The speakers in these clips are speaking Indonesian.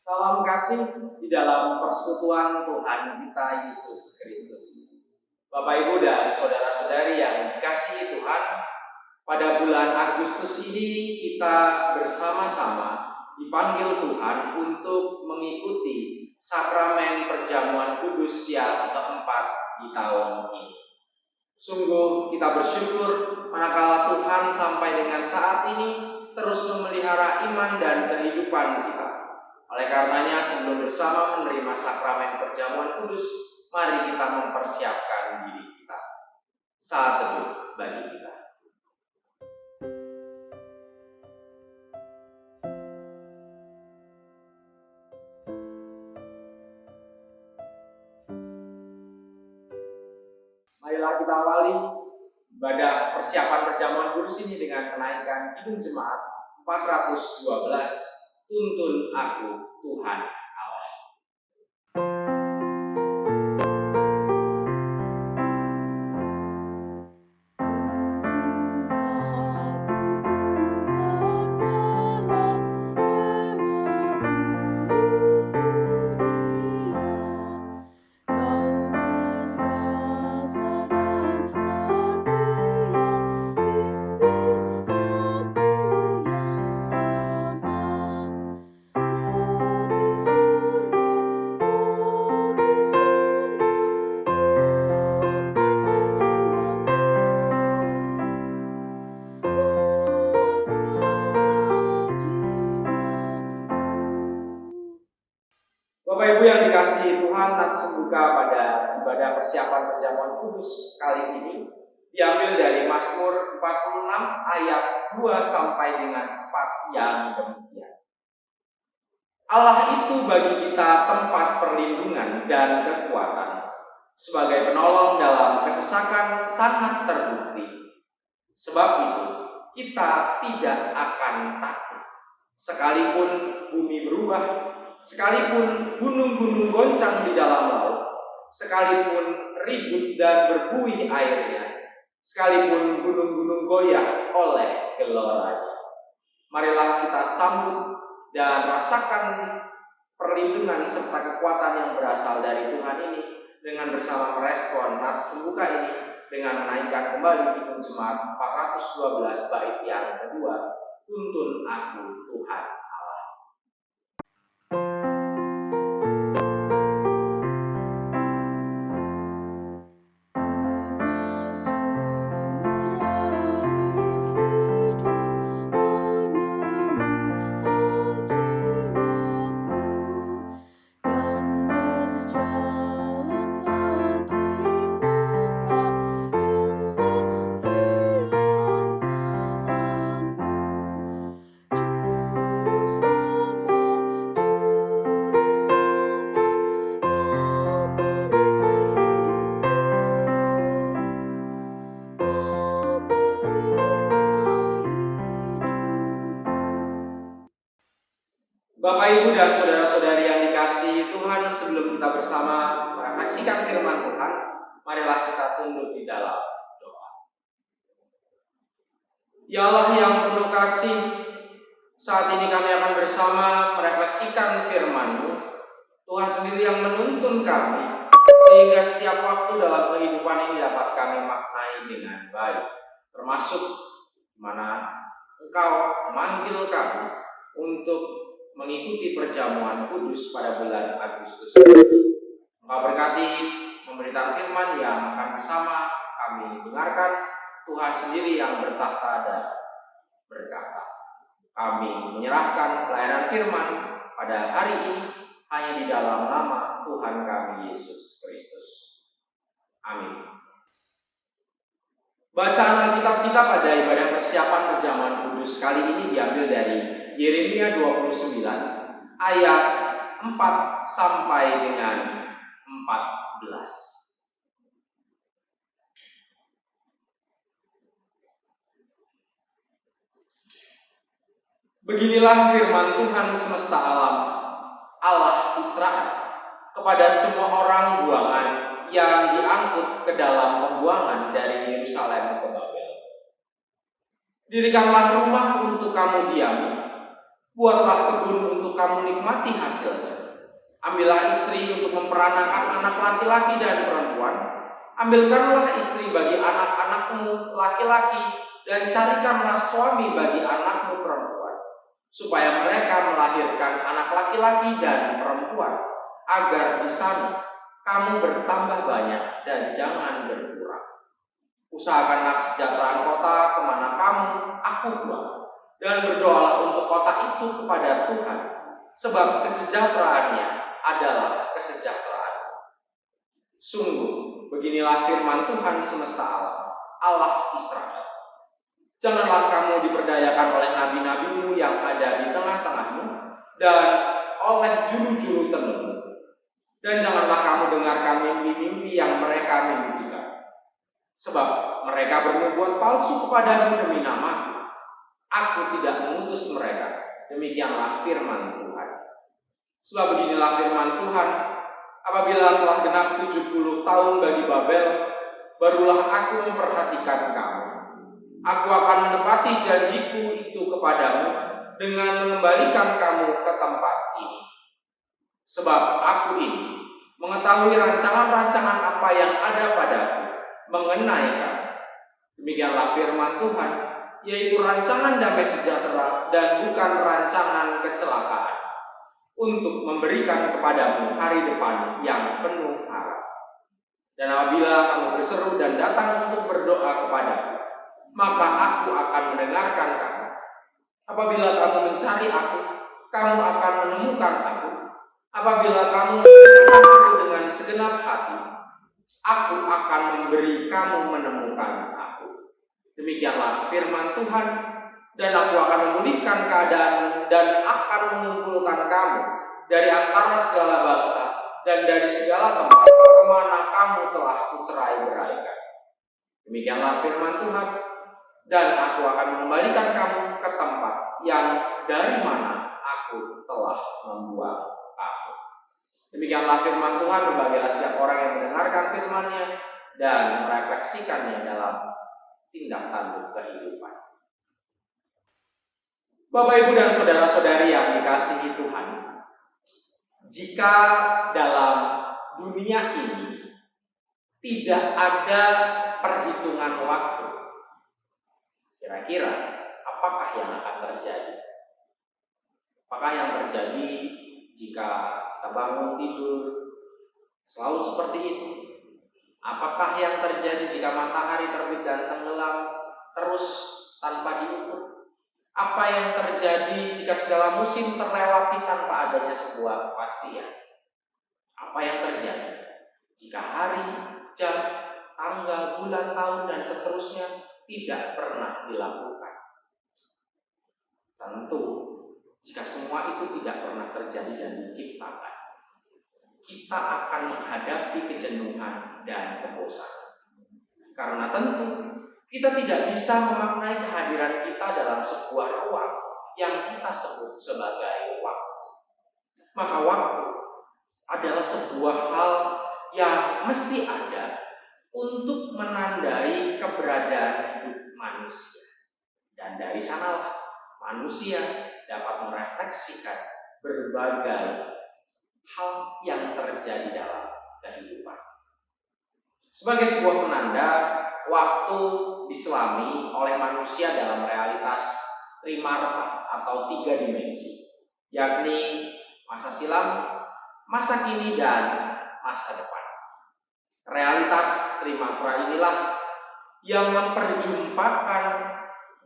Salam kasih di dalam persekutuan Tuhan kita Yesus Kristus. Bapak Ibu dan saudara-saudari yang dikasihi Tuhan, pada bulan Agustus ini kita bersama-sama dipanggil Tuhan untuk mengikuti sakramen perjamuan kudus yang keempat di tahun ini. Sungguh kita bersyukur manakala Tuhan sampai dengan saat ini terus memelihara iman dan kehidupan kita. Oleh karenanya, sebelum bersama menerima sakramen perjamuan kudus, mari kita mempersiapkan diri kita. Saat teduh bagi kita. Marilah kita awali ibadah persiapan perjamuan kudus ini dengan kenaikan Kidung Jemaat 412. Tuntun aku, Tuhan Allah. Bapak Ibu yang dikasihi Tuhan, langsung buka pada ibadah persiapan perjamuan kudus kali ini diambil dari Mazmur 46 ayat 2 sampai dengan 4 yang demikian. Allah itu bagi kita tempat perlindungan dan kekuatan, sebagai penolong dalam kesesakan sangat terbukti. Sebab itu kita tidak akan takut, sekalipun bumi berubah, sekalipun gunung-gunung goncang di dalam laut, sekalipun ribut dan berbuih airnya, sekalipun gunung-gunung goyah oleh geloranya. Marilah kita sambut dan rasakan perlindungan serta kekuatan yang berasal dari Tuhan ini dengan bersama merespon nats pembuka ini dengan menaikkan kembali Kidung Jemaat 412 bait yang kedua, Tuntun aku, Tuhan Allah. Bapak Ibu dan saudara-saudari yang dikasihi Tuhan, sebelum kita bersama merefleksikan firman Tuhan, marilah kita tunduk di dalam doa. Ya Allah yang penuh kasih, saat ini kami akan bersama merefleksikan firman-Mu. Tuhan sendiri yang menuntun kami, sehingga setiap waktu dalam kehidupan ini dapat kami maknai dengan baik, termasuk di mana Engkau memanggil kami untuk mengikuti perjamuan kudus pada bulan Agustus. Engkau berkati pemberitaan firman yang akan bersama kami dengarkan. Tuhan sendiri yang bertahta dan berkata, kami menyerahkan pelayanan firman pada hari ini hanya di dalam nama Tuhan kami Yesus Kristus. Amin. Bacaan Alkitab kita pada ibadah persiapan perjamuan kudus kali ini diambil dari Yeremia 29 ayat 4 sampai dengan 14. Beginilah firman Tuhan semesta alam, Allah Israel, kepada semua orang buangan yang diangkut ke dalam pembuangan dari Yerusalem ke Babel. Dirikanlah rumah untuk kamu diami, buatlah kebun untuk kamu nikmati hasilnya. Ambillah istri untuk memperanakan anak laki-laki dan perempuan. Ambilkanlah istri bagi anak-anakmu laki-laki, dan carikanlah suami bagi anakmu perempuan, supaya mereka melahirkan anak laki-laki dan perempuan, agar di sana kamu bertambah banyak dan jangan berkurang. Usahakanlah kesejahteraan kota kemana aku buang, dan berdoalah untuk kota itu kepada Tuhan, sebab kesejahteraannya adalah kesejahteraan. Sungguh, beginilah firman Tuhan semesta alam, Allah Israel. Janganlah kamu diperdayakan oleh nabi-nabimu yang ada di tengah-tengahmu, dan oleh juru-juru tenunmu. Dan janganlah kamu dengarkan mimpi-mimpi yang mereka mimpikan. Sebab mereka bernubuat palsu kepadamu demi nama-Ku. Aku tidak mengutus mereka. Demikianlah firman Tuhan. Sebab beginilah firman Tuhan, apabila telah genap 70 tahun bagi Babel, barulah aku memperhatikan kamu. Aku akan menepati janjiku itu kepadamu dengan mengembalikan kamu ke tempat ini. Sebab aku ini mengetahui rancangan-rancangan apa yang ada padaku mengenai kamu. Demikianlah firman Tuhan, yaitu rancangan damai sejahtera dan bukan rancangan kecelakaan, untuk memberikan kepadamu hari depan yang penuh harap. Dan apabila kamu berseru dan datang untuk berdoa kepadaku, maka aku akan mendengarkan kamu. Apabila kamu mencari aku, kamu akan menemukan aku. Apabila kamu menemukan aku dengan segenap hati, aku akan memberi kamu menemukan aku. Demikianlah firman Tuhan, dan aku akan memulihkan keadaanmu dan akan mengumpulkan kamu dari antara segala bangsa dan dari segala tempat kemana kamu telah kucerai-beraikan. Demikianlah firman Tuhan, dan aku akan mengembalikan kamu ke tempat yang dari mana aku telah membuang kamu. Demikianlah firman Tuhan. Berbahagialah setiap orang yang mendengarkan firman-Nya dan merefleksikannya dalam tindak tanduk kehidupan. Bapak, Ibu, dan saudara-saudari yang dikasihi Tuhan, jika dalam dunia ini tidak ada perhitungan waktu, kira-kira apakah yang akan terjadi? Apakah yang terjadi jika kita bangun tidur selalu seperti itu? Apakah yang terjadi jika matahari terbit dan tenggelam terus tanpa diukur? Apa yang terjadi jika segala musim terlewati tanpa adanya sebuah kepastian? Apa yang terjadi jika hari, jam, tanggal, bulan, tahun, dan seterusnya tidak pernah dilakukan? Tentu, jika semua itu tidak pernah terjadi dan diciptakan, kita akan menghadapi kejenuhan dan kebosanan. Karena tentu kita tidak bisa memaknai kehadiran kita dalam sebuah ruang yang kita sebut sebagai waktu. Maka waktu adalah sebuah hal yang mesti ada untuk menandai keberadaan hidup manusia. Dan dari sanalah manusia dapat merefleksikan berbagai hal yang terjadi dalam kehidupan. Sebagai sebuah penanda, waktu diselami oleh manusia dalam realitas trimarta atau 3 dimensi, yakni masa silam, masa kini, dan masa depan. Realitas trimarta inilah yang memperjumpakan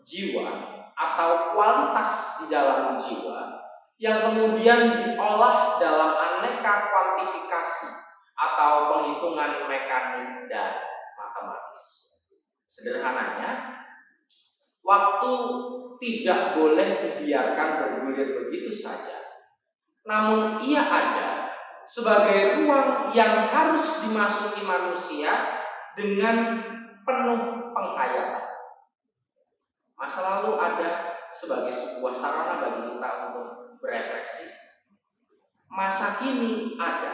jiwa atau kualitas di dalam jiwa yang kemudian diolah dalam aneka kuantifikasi atau penghitungan mekanik dan matematis. Sederhananya, waktu tidak boleh dibiarkan bergulir begitu saja, namun ia ada sebagai ruang yang harus dimasuki manusia dengan penuh penghayatan. Masa lalu ada sebagai sebuah sarana bagi kita untuk berefleksi. Masa kini ada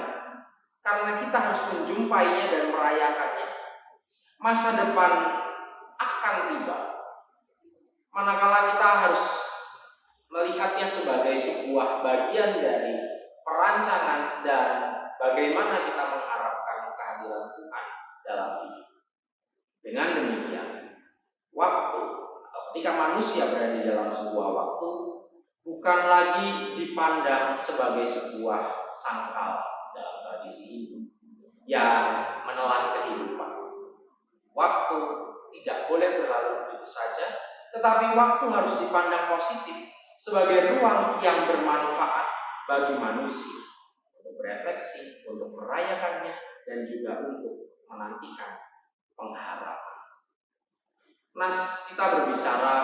karena kita harus menjumpainya dan merayakannya. Masa depan akan tiba manakala kita harus melihatnya sebagai sebuah bagian dari perancangan dan bagaimana kita mengharapkan kehadiran Tuhan dalam hidup. Dengan demikian, waktu atau ketika manusia berada di dalam sebuah waktu bukan lagi dipandang sebagai sebuah sangkal dalam tradisi hidup yang menelan kehidupan. Waktu tidak boleh berlalu begitu saja, tetapi waktu harus dipandang positif sebagai ruang yang bermanfaat bagi manusia untuk berefleksi, untuk merayakannya, dan juga untuk menantikan pengharapan. Kita berbicara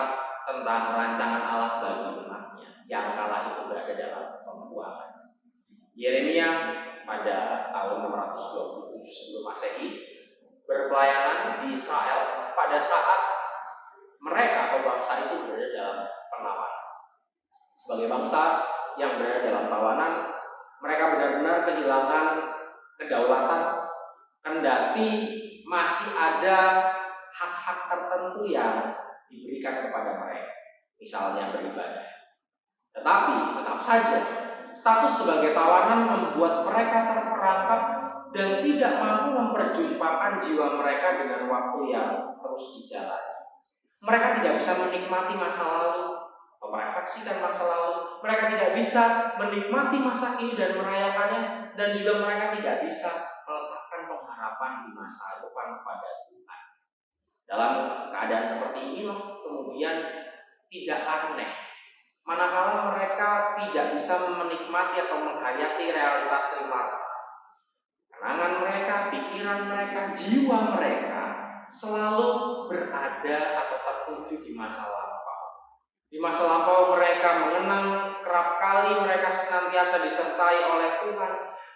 tentang rancangan Allah bagi umatnya yang kala itu berada dalam pembuangan. Yeremia pada tahun 627 sebelum Masehi berpelayanan di Israel pada saat mereka atau bangsa itu berada dalam penawanan. Sebagai bangsa yang berada dalam tawanan, mereka benar-benar kehilangan kedaulatan, kendati masih ada hak-hak tertentu yang diberikan kepada mereka, misalnya beribadah. Tetapi tetap saja status sebagai tawanan membuat mereka terperangkap dan tidak mampu memperjumpakan jiwa mereka dengan waktu yang terus dijalani. Mereka tidak bisa menikmati masa lalu, merefleksikan masa lalu. Mereka tidak bisa menikmati masa kini dan merayakannya, dan juga mereka tidak bisa meletakkan pengharapan di masa depan kepada Tuhan. Dalam keadaan seperti ini, kemudian tidak aneh manakala mereka tidak bisa menikmati atau menghayati realitas trimarta. Kenangan mereka, pikiran mereka, jiwa mereka selalu berada atau tertuju di masa lampau. Di masa lampau mereka mengenang kerap kali mereka senantiasa disertai oleh Tuhan.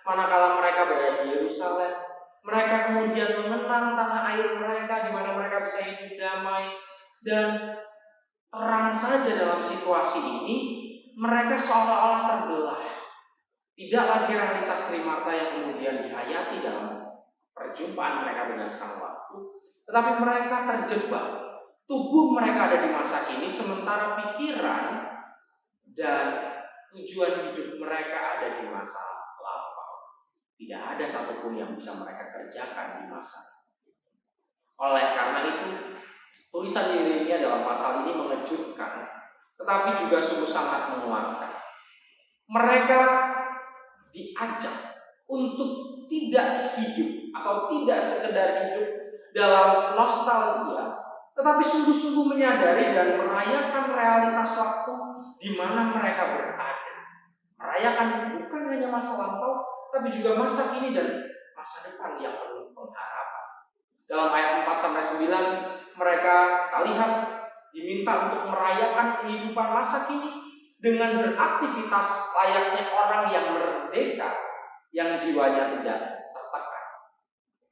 Manakala mereka berada di Yerusalem, mereka kemudian mengenang tanah air mereka di mana mereka bisa hidup damai. Dan terang saja dalam situasi ini, mereka seolah-olah terbelah. Tidak lagi realitas trimarta yang kemudian dihayati dalam perjumpaan mereka dengan sang waktu, tetapi mereka terjebak. Tubuh mereka ada di masa kini, sementara pikiran dan tujuan hidup mereka ada di masa lampau. Tidak ada satupun yang bisa mereka kerjakan di masa. Oleh karena itu, tulisan Yeremia dalam pasal ini mengejutkan, tetapi juga sungguh sangat menguatkan. Mereka diajak untuk tidak hidup atau tidak sekedar hidup dalam nostalgia, tetapi sungguh-sungguh menyadari dan merayakan realitas waktu di mana mereka berada. Merayakan bukan hanya masa lampau, tapi juga masa kini dan masa depan yang penuh pengharapan. Dalam ayat 4-9 mereka lihat diminta untuk merayakan kehidupan masa kini dengan beraktivitas layaknya orang yang merdeka, yang jiwanya tidak tertekan.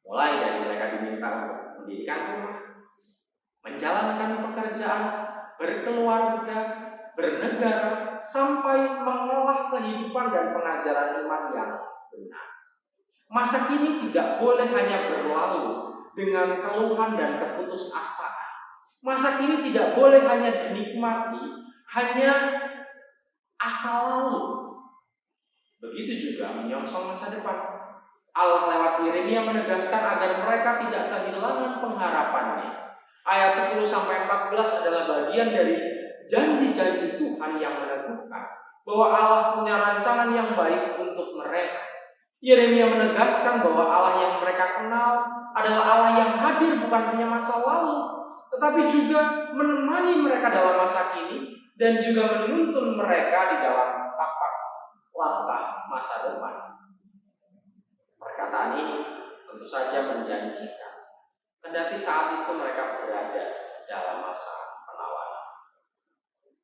Mulai dari mereka diminta untuk mendirikan rumah, menjalankan pekerjaan, berkeluarga, bernegara, sampai mengolah kehidupan dan pengajaran iman yang benar. Masa kini tidak boleh hanya berlalu dengan keluhan dan keputusasaan. Masa kini tidak boleh hanya dinikmati, hanya asal lalu. Begitu juga menyongsong masa depan. Allah lewat Yeremia menegaskan agar mereka tidak kehilangan pengharapannya. Ayat 10-14 adalah bagian dari janji-janji Tuhan yang meneguhkan bahwa Allah punya rancangan yang baik untuk mereka. Yeremia menegaskan bahwa Allah yang mereka kenal adalah Allah yang hadir bukan hanya masa lalu, tetapi juga menemani mereka dalam masa kini dan juga menuntun mereka di dalam tapak langkah masa depan. Perkataan ini tentu saja menjanjikan, kendati saat itu mereka berada dalam masa penawanan.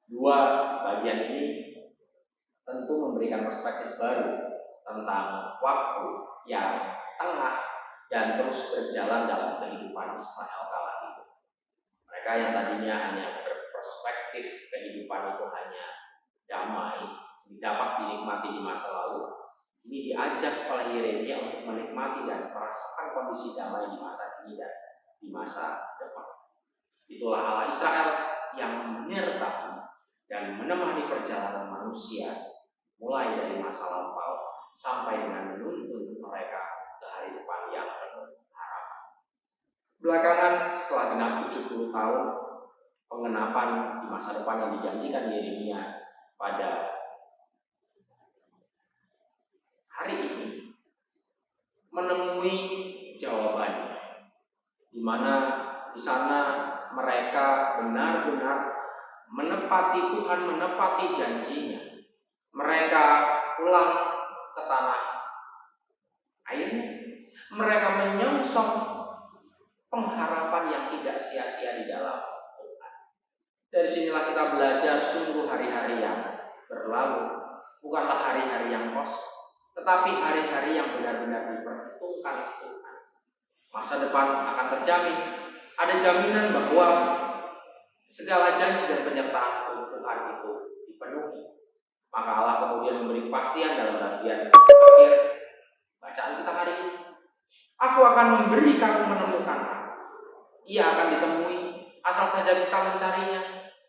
Dua bagian ini tentu memberikan perspektif baru tentang waktu yang tengah dan terus berjalan dalam kehidupan Israel kala itu. Mereka yang tadinya hanya berperspektif kehidupan itu hanya damai, dapat dinikmati di masa lalu, ini diajak oleh Yeremia untuk menikmati dan merasakan kondisi damai di masa kini dan di masa depan. Itulah Allah Israel yang menyertai dan menemani perjalanan manusia mulai dari masa lampau sampai dengan menuntun mereka ke hari depan yang penuh harapan. Belakangan setelah genap 70 tahun pengenapan di masa depan yang dijanjikan Yeremia pada hari ini menemui jawabannya, di mana di sana mereka benar-benar menepati Tuhan, menepati janjinya. Mereka pulang ke tanah airnya. Mereka menyongsong pengharapan yang tidak sia-sia di dalam Tuhan. Dari sinilah kita belajar sungguh hari-hari yang berlalu bukanlah hari-hari yang kosong, tetapi hari-hari yang benar-benar diperhitungkan Tuhan. Masa depan akan terjamin. Ada jaminan bahwa segala janji dan penyertaan Tuhan itu dipenuhi. Maka Allah kemudian memberi kepastian dalam bagian akhir bacaan kita hari ini. Aku akan memberi kamu menemukan. Ia akan ditemui asal saja kita mencarinya.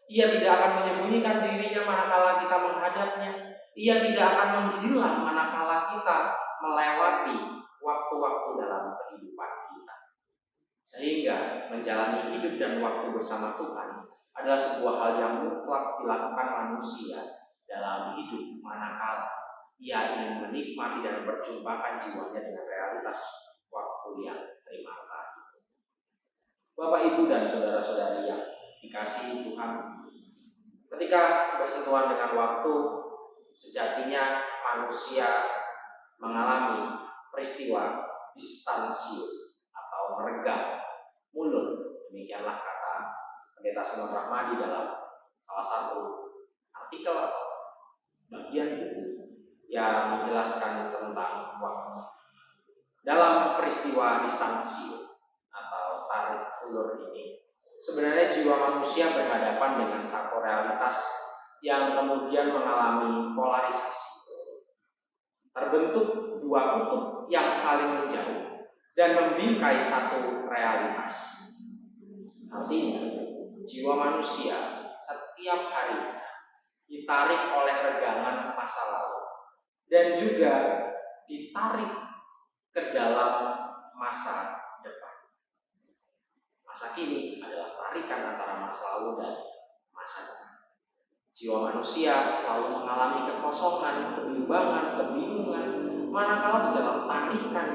Ia tidak akan menyembunyikan dirinya manakala kita menghadapnya. Ia tidak akan menghilang manakala kita melewati waktu-waktu dalam kehidupan kita. Sehingga menjalani hidup dan waktu bersama Tuhan adalah sebuah hal yang mutlak dilakukan manusia dalam hidup manakala ia ingin menikmati dan memperjumpakan jiwanya dengan realitas waktu yang terima kasih. Bapak, Ibu, dan saudara-saudari yang dikasihi Tuhan, ketika bersentuhan dengan waktu, sejatinya manusia mengalami peristiwa distansius atau meregang mulut. Demikianlah kata Pendeta Simon Rahmadi dalam salah satu artikel atau bagian buku yang menjelaskan tentang waktu. Dalam peristiwa distansius atau tarik ulur ini, sebenarnya jiwa manusia berhadapan dengan satu realitas yang kemudian mengalami polarisasi. Terbentuk dua kutub yang saling menjauh dan membingkai satu realitas. Artinya, jiwa manusia setiap harinya ditarik oleh regangan masa lalu dan juga ditarik ke dalam masa depan. Masa kini adalah tarikan antara masa lalu dan masa depan. Jiwa manusia selalu mengalami kekosongan, kebimbangan, kebingungan, manakala di dalam tarikan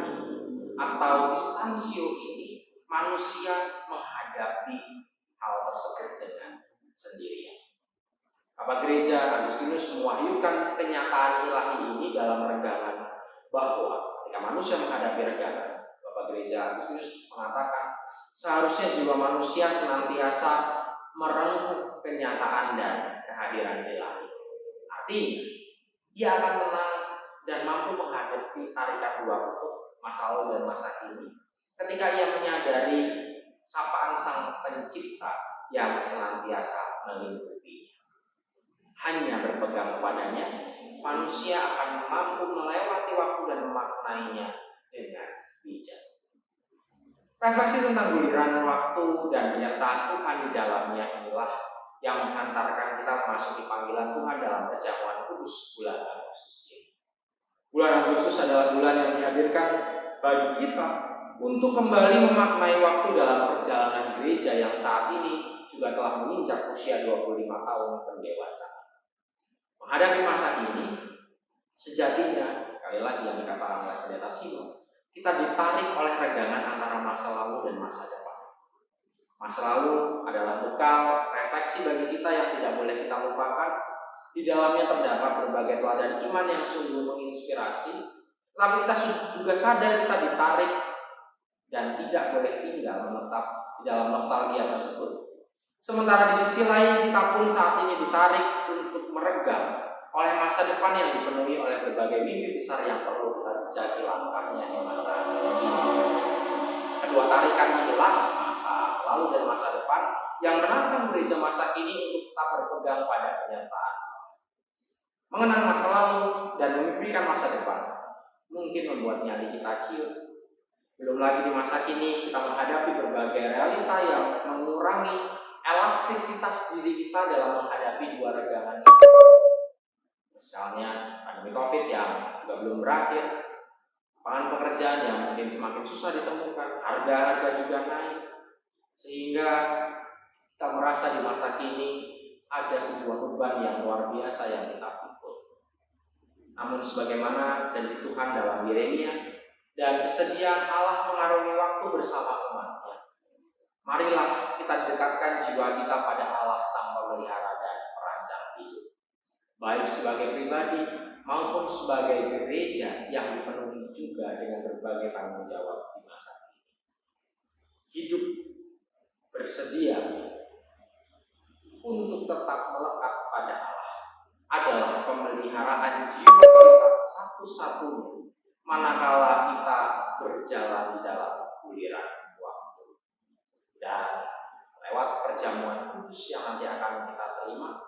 atau distansio ini manusia menghadapi hal tersebut dengan sendirian. Bapak Gereja Agustinus mewahyukan kenyataan ilahi ini dalam renggangan bahwa ketika manusia menghadapi renggangan, Bapak Gereja Agustinus mengatakan seharusnya jiwa manusia senantiasa merengkuh kenyataan dan kehadiran ilahi. Artinya, ia akan tenang dan mampu menghadapi tarikan dua kutub masa lalu dan masa kini ketika ia menyadari sapaan Sang Pencipta yang senantiasa melingkupinya. Hanya berpegang kepadanya, manusia akan mampu melewati waktu dan memaknainya dengan bijak. Refleksi tentang guliran waktu dan penyertaan Tuhan di dalamnya inilah yang menghantarkan kita memasuki panggilan Tuhan dalam perjamuan kudus bulan Agustus ini. Bulan Agustus adalah bulan yang dihadirkan bagi kita untuk kembali memaknai waktu dalam perjalanan gereja yang saat ini juga telah menginjak usia 25 tahun pendewasaan. Menghadapi masa ini, sejatinya, sekali lagi yang dikatakan oleh Pendeta Simon, kita ditarik oleh regangan antara masa lalu dan masa depan. Masa lalu adalah bekal refleksi bagi kita yang tidak boleh kita lupakan. Di dalamnya terdapat berbagai teladan iman yang sungguh menginspirasi, tetapi kita juga sadar kita ditarik dan tidak boleh tinggal menetap di dalam nostalgia tersebut. Sementara di sisi lain kita pun saat ini ditarik untuk meregang oleh masa depan yang dipenuhi oleh berbagai mimpi besar yang perlu kita jejaki langkahnya di masa ini. Kedua tarikan inilah masa lalu dan masa depan yang menantang gereja masa kini untuk tetap berpegang pada kenyataan. Mengenang masa lalu dan memimpikan masa depan mungkin membuat nyali kita ciut. Belum lagi di masa kini kita menghadapi berbagai realita yang mengurangi elastisitas diri kita dalam menghadapi dua regangan. Misalnya pandemi COVID yang juga belum berakhir, lapangan pekerjaan yang mungkin semakin susah ditemukan, harga-harga juga naik, sehingga kita merasa di masa kini ada sebuah beban yang luar biasa yang kita pikul. Namun sebagaimana janji Tuhan dalam Yeremia dan kesediaan Allah mengarungi waktu bersama umatnya, marilah kita dekatkan jiwa kita pada Allah Sang Pemelihara dan Perancang hidup, baik sebagai pribadi maupun sebagai gereja yang dipenuhi juga dengan berbagai tanggung jawab di masa ini. Hidup bersedia untuk tetap melekat pada Allah adalah pemeliharaan jiwa kita satu-satunya manakala kita berjalan di dalam guliran waktu. Dan lewat perjamuan kudus yang nanti akan kita terima,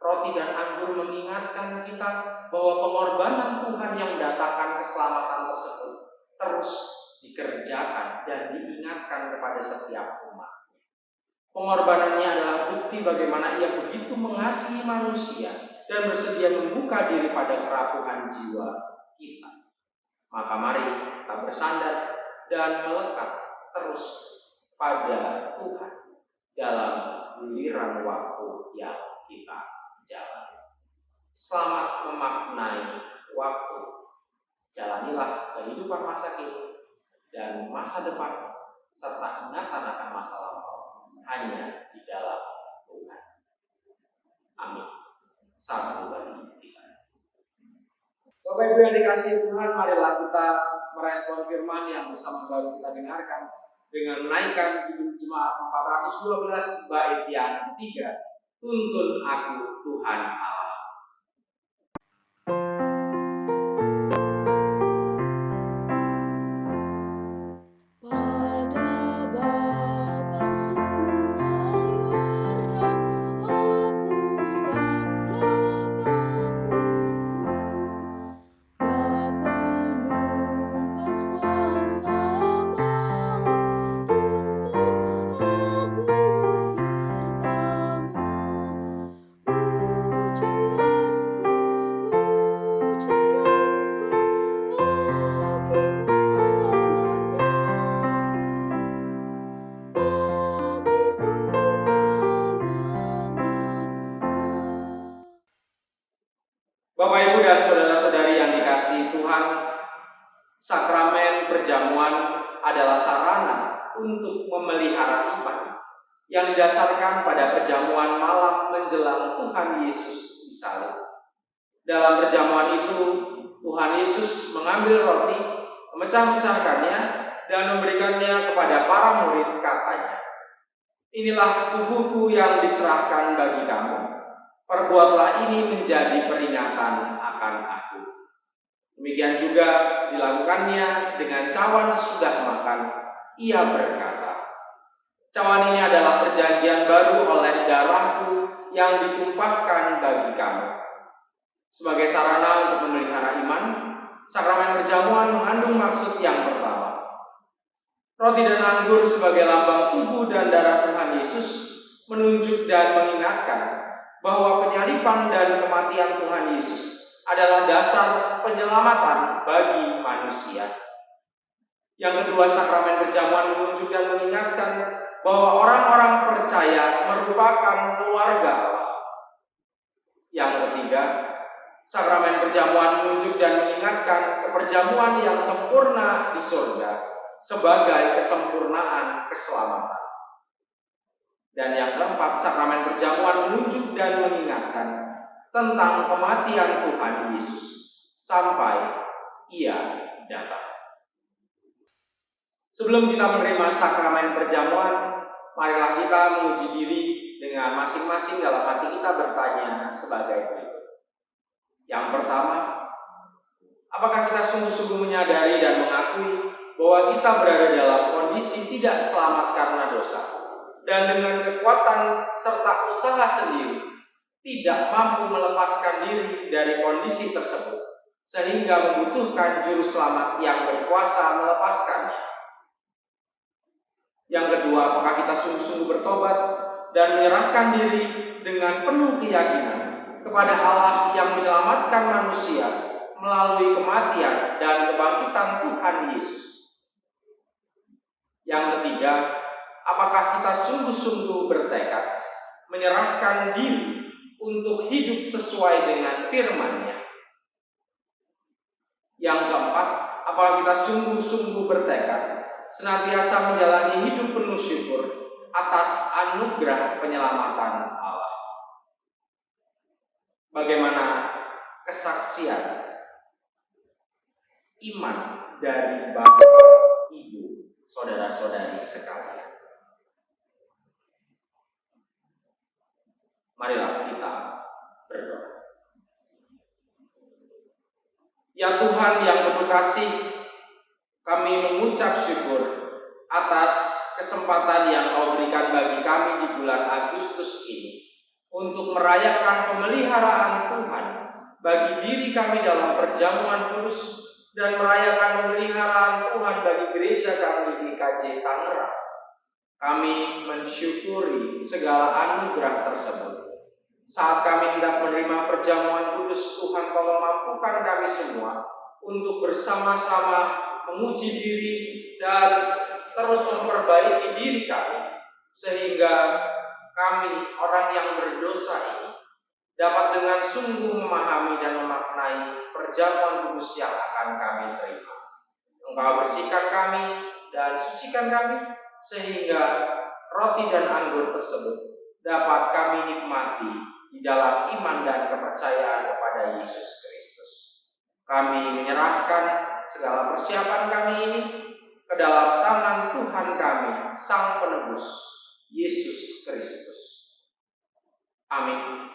roti dan anggur mengingatkan kita bahwa pengorbanan Tuhan yang mendatangkan keselamatan tersebut terus dikerjakan dan diingatkan kepada setiap umat. Pengorbanannya adalah bukti bagaimana ia begitu mengasihi manusia dan bersedia membuka diri pada kerapuhan jiwa kita. Maka mari kita bersandar dan melekat terus pada Tuhan dalam giliran waktu yang kita jalani. Selamat memaknai waktu. Jalanilah kehidupan masa kini dan masa depan serta ingatan akan masa lampau hanya di dalam Tuhan. Amin. Satu bagi kita. Bapak Ibu yang dikasihi Tuhan, marilah kita merespon firman yang bersama baru kita dengarkan dengan menaikkan judul Jemaat 412 bait yang ketiga, Tuntun Aku Tuhan Allah. Bapak Ibu dan saudara-saudari yang dikasihi Tuhan, sakramen perjamuan adalah sarana untuk memelihara iman yang didasarkan pada perjamuan malam menjelang Tuhan Yesus disalib. Dalam perjamuan itu, Tuhan Yesus mengambil roti, memecah-mecahkannya, dan memberikannya kepada para murid, katanya, "Inilah tubuhku yang diserahkan bagi kamu. Perbuatlah ini menjadi peringatan akan aku." Demikian juga dilakukannya dengan cawan sesudah makan. Ia berkata, "Cawan ini adalah perjanjian baru oleh darahku yang ditumpahkan bagi kamu." Sebagai sarana untuk memelihara iman, sakramen perjamuan mengandung maksud yang pertama. Roti dan anggur sebagai lambang tubuh dan darah Tuhan Yesus menunjuk dan mengingatkan bahwa penyaliban dan kematian Tuhan Yesus adalah dasar penyelamatan bagi manusia. Yang kedua, sakramen perjamuan menunjuk dan mengingatkan bahwa orang-orang percaya merupakan keluarga Allah. Yang ketiga, sakramen perjamuan menunjuk dan mengingatkan keperjamuan yang sempurna di surga sebagai kesempurnaan keselamatan. Dan yang keempat, sakramen perjamuan menunjuk dan mengingatkan tentang kematian Tuhan Yesus sampai Ia datang. Sebelum kita menerima sakramen perjamuan, marilah kita menguji diri dengan masing-masing dalam hati kita bertanya sebagai berikut. Yang pertama, apakah kita sungguh-sungguh menyadari dan mengakui bahwa kita berada dalam kondisi tidak selamat karena dosa, dan dengan kekuatan serta usaha sendiri tidak mampu melepaskan diri dari kondisi tersebut, sehingga membutuhkan juru selamat yang berkuasa melepaskannya? Yang kedua, apakah kita sungguh-sungguh bertobat dan menyerahkan diri dengan penuh keyakinan kepada Allah yang menyelamatkan manusia melalui kematian dan kebangkitan Tuhan Yesus. Yang ketiga, apakah kita sungguh-sungguh bertekad menyerahkan diri untuk hidup sesuai dengan firman-Nya? Yang keempat, apakah kita sungguh-sungguh bertekad senantiasa menjalani hidup penuh syukur atas anugerah penyelamatan Allah? Bagaimana kesaksian iman dari Bapak, Ibu, saudara-saudari sekalian? Marilah kita berdoa. Ya Tuhan yang penuh kasih, kami mengucap syukur atas kesempatan yang Kau berikan bagi kami di bulan Agustus ini untuk merayakan pemeliharaan Tuhan bagi diri kami dalam perjamuan kudus dan merayakan pemeliharaan Tuhan bagi gereja kami di KJ Tangerang. Kami mensyukuri segala anugerah tersebut. Saat kami hendak menerima perjamuan kudus, Tuhan tolong mampukan kami semua untuk bersama-sama menguji diri dan terus memperbaiki diri kami, sehingga kami, orang yang berdosa ini, dapat dengan sungguh memahami dan memaknai perjamuan kudus yang akan kami terima. Engkau bersihkan kami dan sucikan kami, sehingga roti dan anggur tersebut dapat kami nikmati di dalam iman dan kepercayaan kepada Yesus Kristus. Kami menyerahkan segala persiapan kami ini ke dalam tangan Tuhan kami, Sang Penebus, Yesus Kristus. Amin.